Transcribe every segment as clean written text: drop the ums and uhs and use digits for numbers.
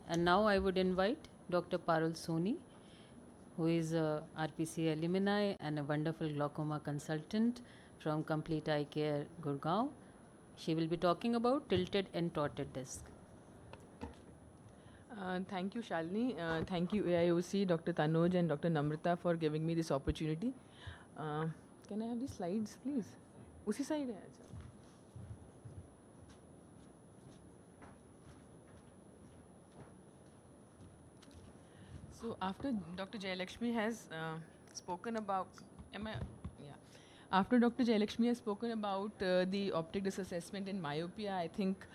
And now I would invite Dr. Parul SONY, who is a RPC alumni and a wonderful glaucoma consultant from Complete Eye Care, Gurgaon. She will be talking about tilted and torted disc. Thank you, Shalini. Thank you, AIOC, Dr. Tanuj, and Dr. Namrata for giving me this opportunity. Can I have the slides, please? उसी side है अच्छा. So after Dr. Jayalakshmi has spoken about, After Dr. Jayalakshmi has spoken about the optic disc assessment in myopia, I think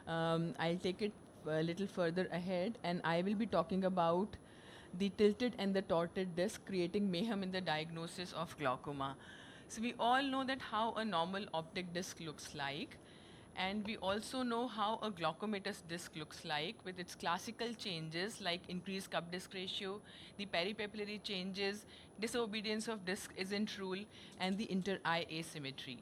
I'll take it a little further ahead, and I will be talking about the tilted and the torted disc creating mayhem in the diagnosis of glaucoma. So we all know that how a normal optic disc looks like, and we also know how a glaucomatous disc looks like with its classical changes like increased cup disc ratio, the peripapillary changes, disobedience of disc isn't rule, and the inter-eye asymmetry.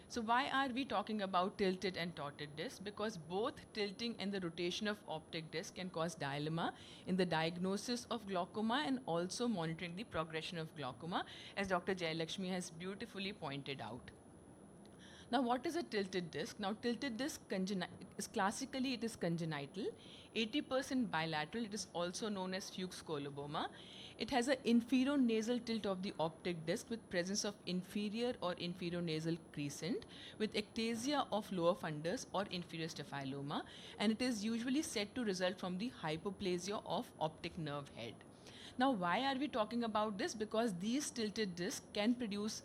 So why are we talking about tilted and torted disc? Because both tilting and the rotation of optic disc can cause dilemma in the diagnosis of glaucoma and also monitoring the progression of glaucoma, as Dr. Jayalakshmi has beautifully pointed out. Now, what is a tilted disc? Now, tilted disc is classically it is congenital, 80% bilateral. It is also known as Fuchs coloboma. It has an inferior nasal tilt of the optic disc with presence of inferior or inferior nasal crescent with ectasia of lower fundus or inferior staphyloma, and it is usually said to result from the hypoplasia of optic nerve head. Now, why are we talking about this? Because these tilted discs can produce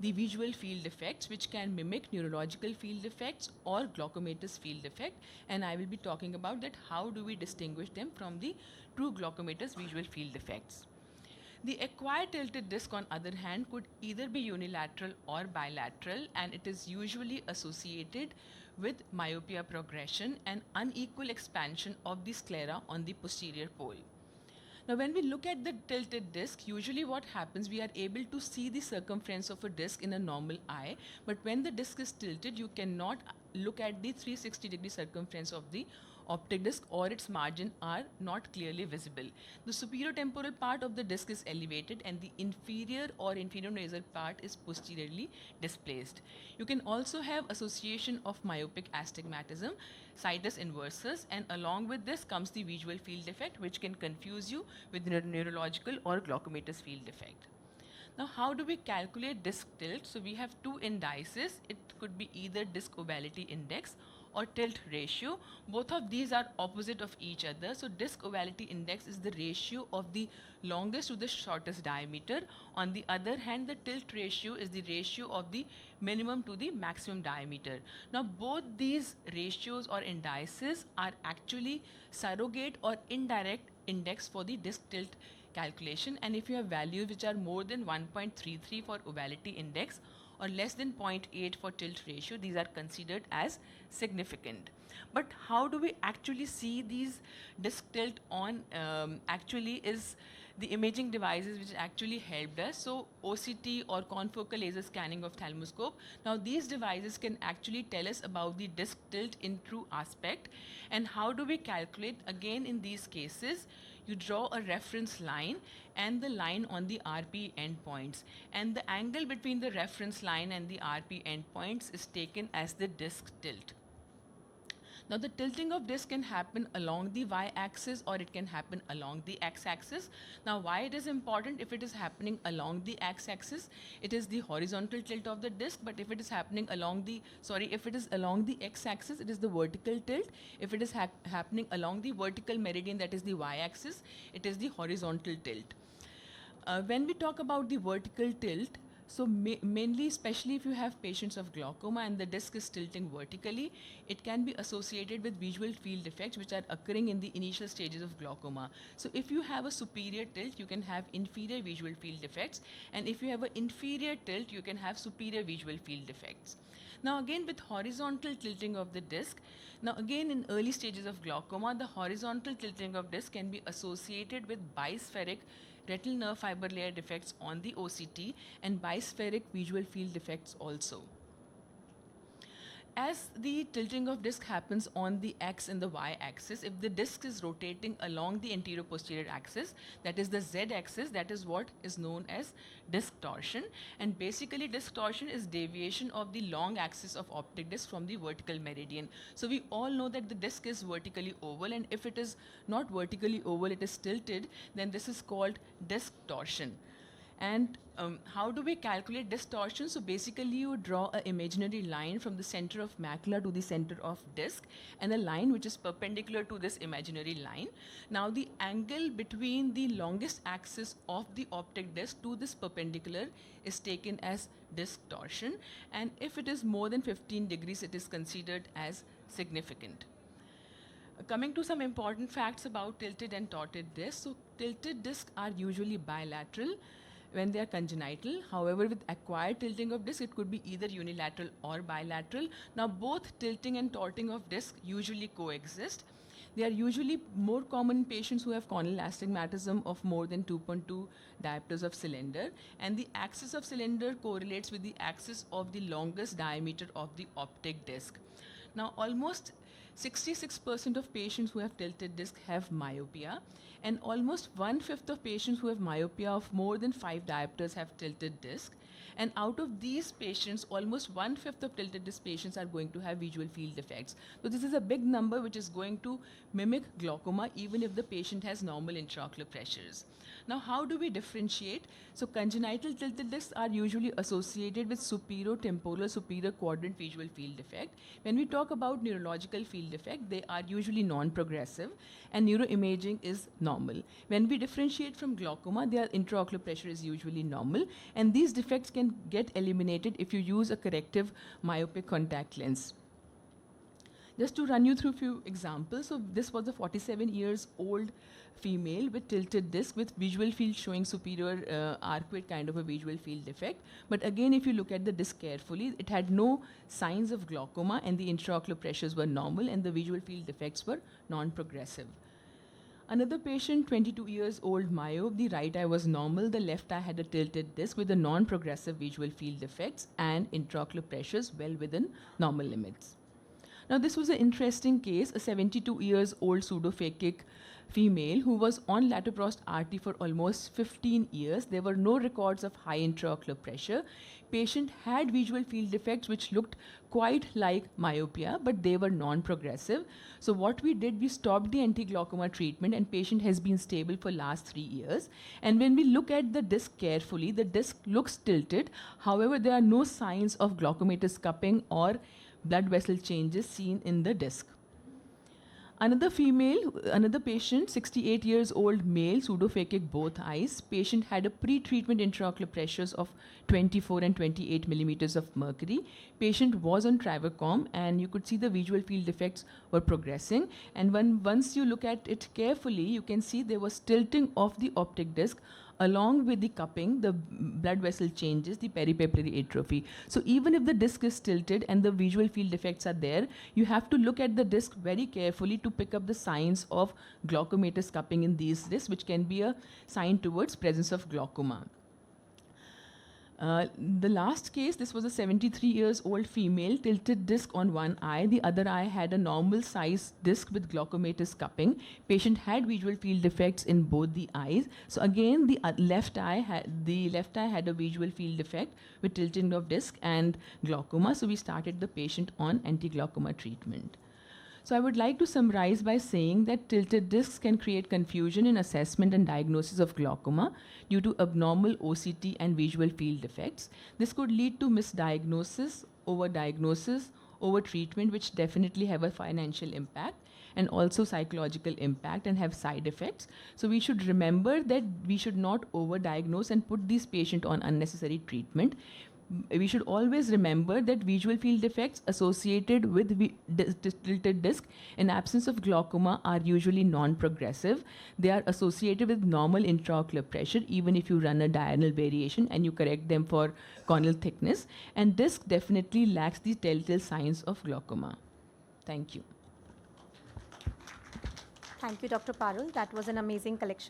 the visual field effects which can mimic neurological field effects or glaucomatous field effect, and I will be talking about that how do we distinguish them from the true glaucomatous visual field effects. The acquired tilted disc, on other hand, could either be unilateral or bilateral, and it is usually associated with myopia progression and unequal expansion of the sclera on the posterior pole. Now, when we look at the tilted disc, usually what happens, we are able to see the circumference of a disc in a normal eye, but when the disc is tilted, you cannot look at the 360-degree circumference of the optic disc, or its margin are not clearly visible. The superior temporal part of the disc is elevated and the inferior or inferior nasal part is posteriorly displaced. You can also have association of myopic astigmatism, situs inversus, and along with this comes the visual field effect, which can confuse you with neurological or glaucomatous field effect. Now, how do we calculate disc tilt? So we have two indices. It could be either disc ovality index or tilt ratio. Both of these are opposite of each other. So disc ovality index is the ratio of the longest to the shortest diameter. On the other hand, the tilt ratio is the ratio of the minimum to the maximum diameter. Now, both these ratios or indices are actually surrogate or indirect index for the disc tilt calculation, and if you have values which are more than 1.33 for ovality index or less than 0.8 for tilt ratio, these are considered as significant. But how do we actually see these disc tilt on? Actually is the imaging devices which actually helped us. So OCT or confocal laser scanning of ophthalmoscope. Now these devices can actually tell us about the disc tilt in true aspect. And how do we calculate? Again, in these cases, you draw a reference line and the line on the RP endpoints. And the angle between the reference line and the RP endpoints is taken as the disc tilt. Now, the tilting of disc can happen along the y-axis or it can happen along the x-axis. Now, why it is important? If it is happening along the x-axis, it is the horizontal tilt of the disc. But if it is happening along the, if it is along the x-axis, it is the vertical tilt. If it is happening along the vertical meridian, that is the y-axis, it is the horizontal tilt. When we talk about the vertical tilt, so mainly, especially if you have patients of glaucoma and the disc is tilting vertically, it can be associated with visual field effects which are occurring in the initial stages of glaucoma. So if you have a superior tilt, you can have inferior visual field effects, and if you have an inferior tilt, you can have superior visual field effects. Now again, with horizontal tilting of the disc, now again in early stages of glaucoma, the horizontal tilting of disc can be associated with bispheric retinal nerve fiber layer defects on the OCT and bispheric visual field defects also. as the tilting of disc happens on the x and the y axis, if the disc is rotating along the anterior posterior axis, that is the z axis, that is what is known as disc torsion. And basically disc torsion is deviation of the long axis of optic disc from the vertical meridian. So we all know that the disc is vertically oval, and if it is not vertically oval, it is tilted, then this is called disc torsion. And how do we calculate distortion? So basically you draw an imaginary line from the center of macula to the center of disc, and a line which is perpendicular to this imaginary line. Now the angle between the longest axis of the optic disc to this perpendicular is taken as disc torsion, and if it is more than 15 degrees, it is considered as significant. Coming to some important facts about tilted and torted discs. So tilted discs are usually bilateral when they are congenital. However, with acquired tilting of disc, it could be either unilateral or bilateral. Now, both tilting and torting of disc usually coexist. They are usually more common in patients who have corneal astigmatism of more than 2.2 diopters of cylinder, and the axis of cylinder correlates with the axis of the longest diameter of the optic disc. Now, almost 66% of patients who have tilted disc have myopia, and almost 1/5 of patients who have myopia of more than 5 diopters have tilted disc. And out of these patients, almost 1/5 of tilted disc patients are going to have visual field defects. So this is a big number which is going to mimic glaucoma even if the patient has normal intraocular pressures. Now, how do we differentiate? So congenital tilted discs are usually associated with superior-temporal, superior quadrant visual field defect. When we talk about neurological field defect, they are usually non-progressive, and neuroimaging is normal. When we differentiate from glaucoma, their intraocular pressure is usually normal, and these defects can get eliminated if you use a corrective myopic contact lens. Just to run you through a few examples. So this was a 47 years old female with tilted disc with visual field showing superior arcuate kind of a visual field defect. But again, if you look at the disc carefully, it had no signs of glaucoma, and the intraocular pressures were normal, and the visual field defects were non-progressive. Another patient, 22 years old, myope, the right eye was normal, the left eye had a tilted disc with a non-progressive visual field defects and intraocular pressures well within normal limits. Now, this was an interesting case, a 72 years old pseudophakic female who was on Latoprost RT for almost 15 years. There were no records of high intraocular pressure. Patient had visual field defects which looked quite like myopia, but they were non-progressive. So what we did, we stopped the anti-glaucoma treatment, and patient has been stable for last 3 years. And when we look at the disc carefully, the disc looks tilted. However, there are no signs of glaucomatous cupping or blood vessel changes seen in the disc. Another patient, 68 years old male, pseudophakic both eyes. Patient had a pre-treatment intraocular pressures of 24 and 28 millimeters of mercury. Patient was on Trivacom, and you could see the visual field defects were progressing. And once you look at it carefully, you can see there was tilting of the optic disc along with the cupping, the blood vessel changes, the peripapillary atrophy. So even if the disc is tilted and the visual field defects are there, you have to look at the disc very carefully to pick up the signs of glaucomatous cupping in these discs, which can be a sign towards presence of glaucoma. The last case, this was a 73 years old female, tilted disc on one eye. The other eye had a normal size disc with glaucomatous cupping. Patient had visual field defects in both the eyes. So again, the left eye had a visual field defect with tilting of disc and glaucoma. So we started the patient on anti-glaucoma treatment. So I would like to summarize by saying that tilted discs can create confusion in assessment and diagnosis of glaucoma due to abnormal OCT and visual field defects. This could lead to misdiagnosis, overdiagnosis, overtreatment, which definitely have a financial impact and also psychological impact and have side effects. So we should remember that we should not overdiagnose and put these patients on unnecessary treatment. We should always remember that visual field defects associated with tilted disc in absence of glaucoma are usually non-progressive. They are associated with normal intraocular pressure even if you run a diurnal variation and you correct them for corneal thickness. And disc definitely lacks the telltale signs of glaucoma. Thank you. Thank you, Dr. Parul. That was an amazing collection.